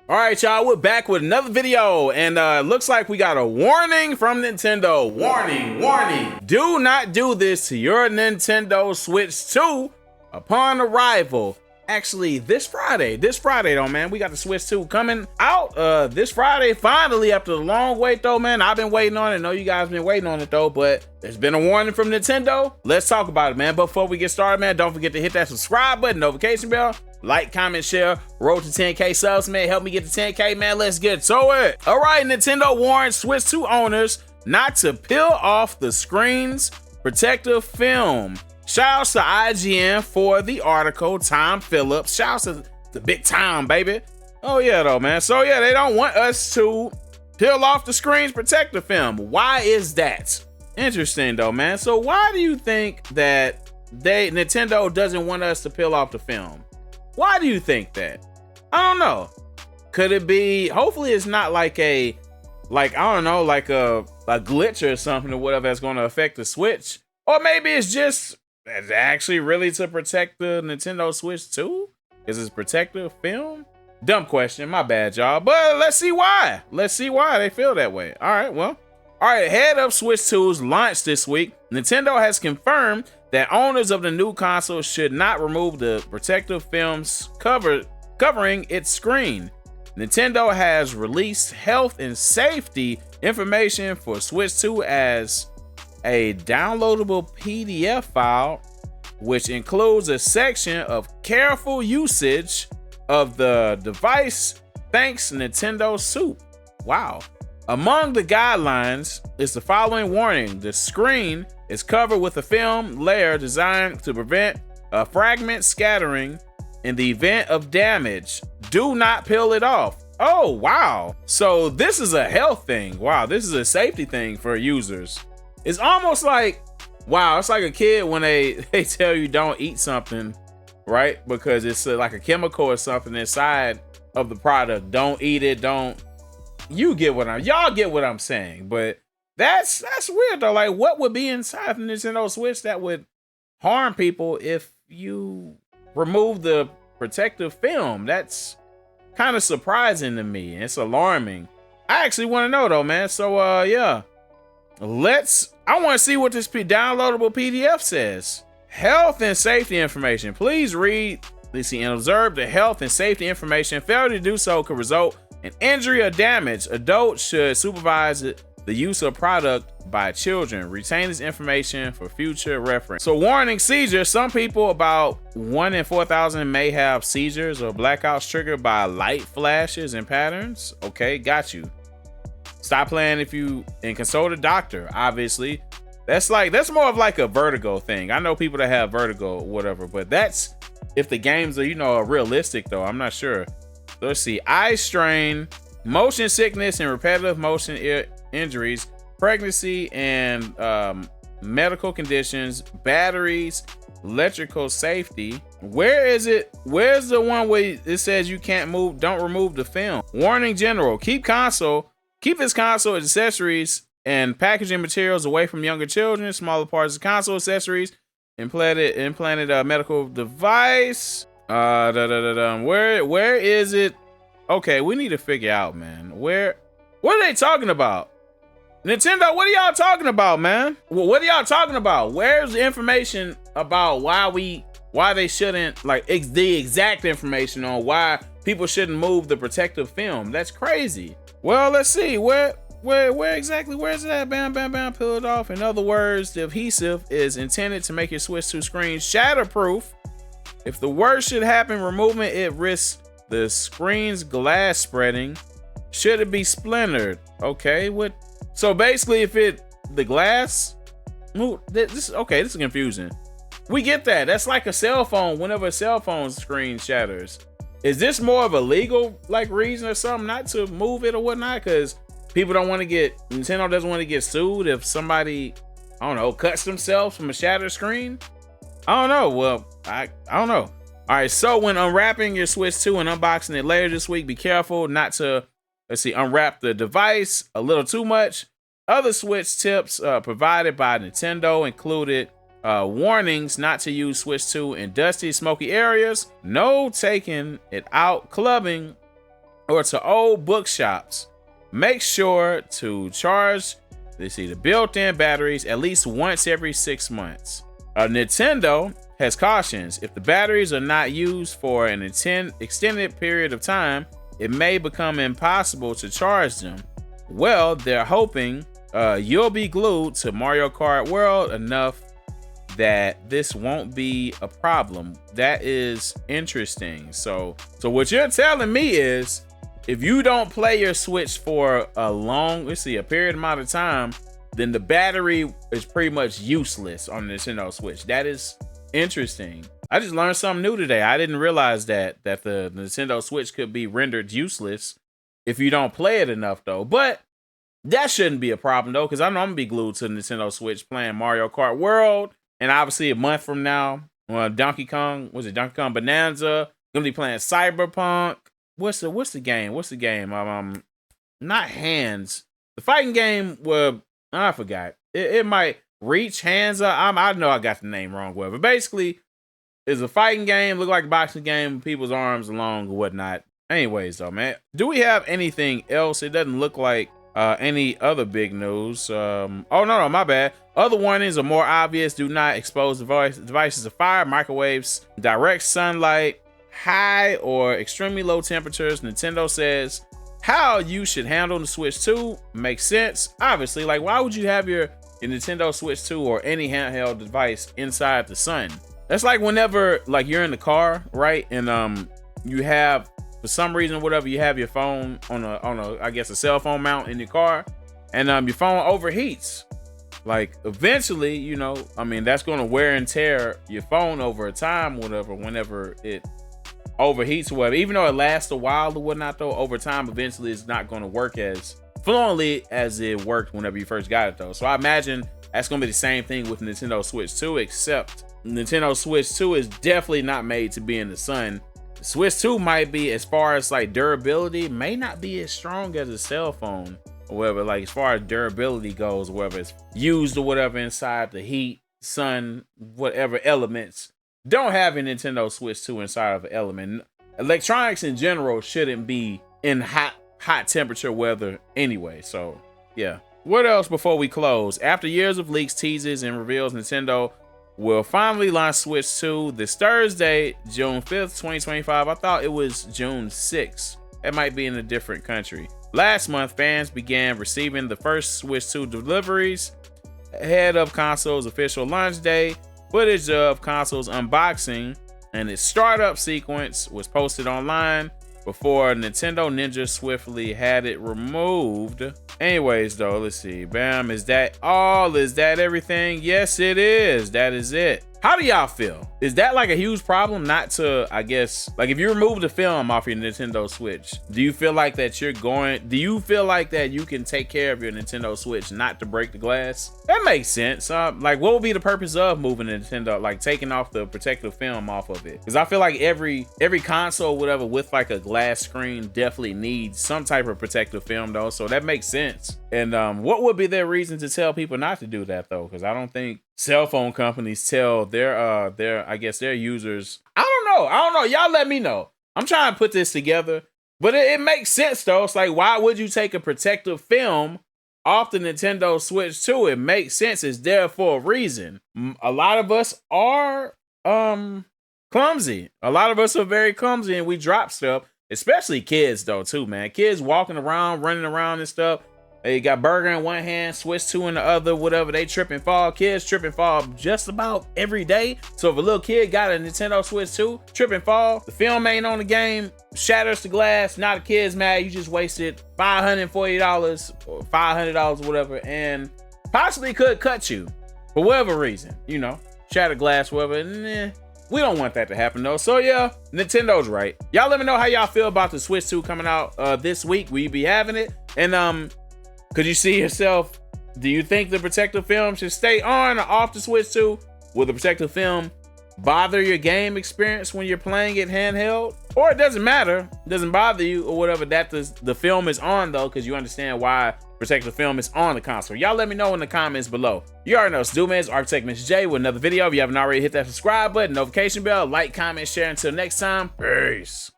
All right, y'all, we're back with another video, and looks like we got a warning from Nintendo. Warning, warning. Do not do this to your Nintendo Switch 2 upon arrival. Actually, this Friday though, man, we got the Switch 2 coming out this Friday, finally, after a long wait though, man. I've been waiting on it. I know you guys been waiting on it though, but there's been a warning from Nintendo. Let's talk about it, man. Before we get started, man, don't forget to hit that subscribe button, notification bell, like, comment, share, road to 10K subs, man. Help me get to 10K, man. Let's get to it. All right, Nintendo warns Switch 2 owners not to peel off the screen's protective film. Shouts to IGN for the article. Tom Phillips. Shouts to the big Tom, baby. Oh, yeah, though, man. So, yeah, they don't want us to peel off the screen's protective film. Why is that? Interesting, though, man. So, why do you think that Nintendo doesn't want us to peel off the film? Why do you think that? I don't know. Could it be, hopefully it's not like I don't know, like a glitch or something or whatever that's going to affect the Switch. Or maybe it's just actually really to protect the Nintendo Switch 2? Is it protective film? Dumb question, my bad, y'all. But let's see why. Let's see why they feel that way. All right, well. All right, ahead of Switch 2's launch this week, Nintendo has confirmed that owners of the new console should not remove the protective films covering its screen. Nintendo has released health and safety information for Switch 2 as a downloadable PDF file, which includes a section of careful usage of the device thanks Nintendo Soup. Wow. Among the guidelines is the following warning. The screen is covered with a film layer designed to prevent a fragment scattering. In the event of damage, do not peel it off. Oh, wow. So this is a health thing. Wow, this is a safety thing for users. It's almost like, wow, it's like a kid when they tell you don't eat something, right? Because it's like a chemical or something inside of the product. Don't eat it, don't. Y'all get what I'm saying, but that's weird though. Like, what would be inside the Nintendo Switch that would harm people if you remove the protective film? That's kind of surprising to me. It's alarming. I actually want to know though, man. So yeah, I want to see what this downloadable PDF says. Health and safety information. Please read, and observe the health and safety information. Failure to do so could result in injury or damage. Adults should supervise the use of product by children. Retain this information for future reference. So, warning: seizures. Some people, about 1 in 4,000, may have seizures or blackouts triggered by light flashes and patterns. Okay, got you. Stop playing and consult a doctor. Obviously, that's more of like a vertigo thing. I know people that have vertigo or whatever, but that's if the games are realistic though. I'm not sure. So let's see. Eye strain, motion sickness and repetitive motion injuries, pregnancy and medical conditions, batteries, electrical safety. Where's the one where it says you can't don't remove the film? Warning: general, keep this console accessories and packaging materials away from younger children. Smaller parts of console accessories, implanted medical device. Where is it? Okay, we need to figure out, man. What are they talking about? Nintendo, what are y'all talking about, man? What are y'all talking about? Where's the information about why they shouldn't, the exact information on why people shouldn't move the protective film? That's crazy. Well, let's see. Where exactly? Where's it at? Bam, bam, bam. Peel it off. In other words, the adhesive is intended to make your Switch 2 screen shatterproof. If the worst should happen, removing it risks the screen's glass spreading. Should it be splintered? Okay, what? So basically, the glass move, this is confusing. We get that. That's like a cell phone. Whenever a cell phone screen shatters, is this more of a legal reason or something not to move it or whatnot? Because Nintendo doesn't want to get sued if somebody, I don't know, cuts themselves from a shattered screen. I don't know. Well, I don't know. All right, so when unwrapping your Switch 2 and unboxing it later this week, be careful not to, unwrap the device a little too much. Other Switch tips provided by Nintendo included warnings not to use Switch 2 in dusty, smoky areas, no taking it out clubbing or to old bookshops, make sure to charge, the built-in batteries at least once every 6 months. Nintendo has cautions, if the batteries are not used for an extended period of time, it may become impossible to charge them. Well, they're hoping you'll be glued to Mario Kart World enough that this won't be a problem. That is interesting. So what you're telling me is, if you don't play your Switch for a period amount of time, then the battery is pretty much useless on the Nintendo Switch. That is interesting. I just learned something new today. I didn't realize that the Nintendo Switch could be rendered useless if you don't play it enough, though. But that shouldn't be a problem, though, because I know I'm gonna be glued to the Nintendo Switch playing Mario Kart World, and obviously a month from now, Donkey Kong Bonanza. Gonna be playing Cyberpunk. What's the game? Not Hands. The fighting game where I forgot. It might Reach Hands Up. I know I got the name wrong, whatever. Basically, it's a fighting game, look like a boxing game, with people's arms long or whatnot. Anyways, though, man, do we have anything else? It doesn't look like any other big news. Oh no, my bad. Other warnings are more obvious. Do not expose devices to fire, microwaves, direct sunlight, high or extremely low temperatures. Nintendo says how you should handle the Switch 2 makes sense. Obviously, like, why would you have your Nintendo Switch 2 or any handheld device inside the sun? That's like whenever, like, you're in the car, right? And you have, for some reason, whatever, you have your phone on a I guess a cell phone mount in your car, and your phone overheats. Like, eventually, you know, I mean, that's going to wear and tear your phone over time, whatever, whenever it overheats or whatever. Even though it lasts a while or whatnot, though, over time, eventually it's not going to work as fluently as it worked whenever you first got it, though. So I imagine that's going to be the same thing with Nintendo Switch 2, except Nintendo Switch 2 is definitely not made to be in the sun. The Switch 2 might be, as far as like durability, may not be as strong as a cell phone or whatever, like as far as durability goes, whether it's used or whatever inside the heat, sun, whatever elements. Don't have a Nintendo Switch 2 inside of an element. Electronics in general shouldn't be in hot temperature weather anyway. So yeah. What else before we close? After years of leaks, teases, and reveals, Nintendo will finally launch Switch 2 this Thursday, June 5th, 2025. I thought it was June 6th. It might be in a different country. Last month, fans began receiving the first Switch 2 deliveries ahead of console's official launch day. Footage of console's unboxing and its startup sequence was posted online before Nintendo Ninja swiftly had it removed. Anyways, though, let's see. Bam, is that all? Is that everything? Yes, it is. That is it. How do y'all feel? Is that like a huge problem not to, I guess, like if you remove the film off your Nintendo Switch, do you feel like that you can take care of your Nintendo Switch not to break the glass? That makes sense. Like, what would be the purpose of moving the Nintendo, like taking off the protective film off of it? Because I feel like every console, whatever, with like a glass screen definitely needs some type of protective film, though. So that makes sense. And what would be their reason to tell people not to do that, though? Because I don't think cell phone companies tell their I guess their users. I don't know. Y'all let me know. I'm trying to put this together, but it makes sense, though. It's like, why would you take a protective film off the Nintendo Switch 2? It makes sense. It's there for a reason. A lot of us are clumsy. A lot of us are very clumsy, and we drop stuff. Especially kids, though, too, man. Kids walking around, running around and stuff. They got burger in one hand, Switch 2 in the other, whatever. They trip and fall. Kids trip and fall just about every day. So if a little kid got a Nintendo Switch 2, trip and fall, the film ain't on the game, shatters the glass, now the kid's mad. You just wasted $540 or $500 or whatever, and possibly could cut you for whatever reason, you know, shatter glass, whatever. We don't want that to happen, though. So yeah, Nintendo's right. Y'all let me know how y'all feel about the Switch 2 coming out this week. Will you be having it? And could you see yourself? Do you think the protective film should stay on or off the Switch 2? Will the protective film bother your game experience when you're playing it handheld? Or it doesn't matter, it doesn't bother you or whatever, that the film is on, though, because you understand why protective film is on the console. Y'all let me know in the comments below. You already know it's Doomans, Architect Mr. J, with another video. If you haven't already, hit that subscribe button, notification bell, like, comment, share. Until next time, peace.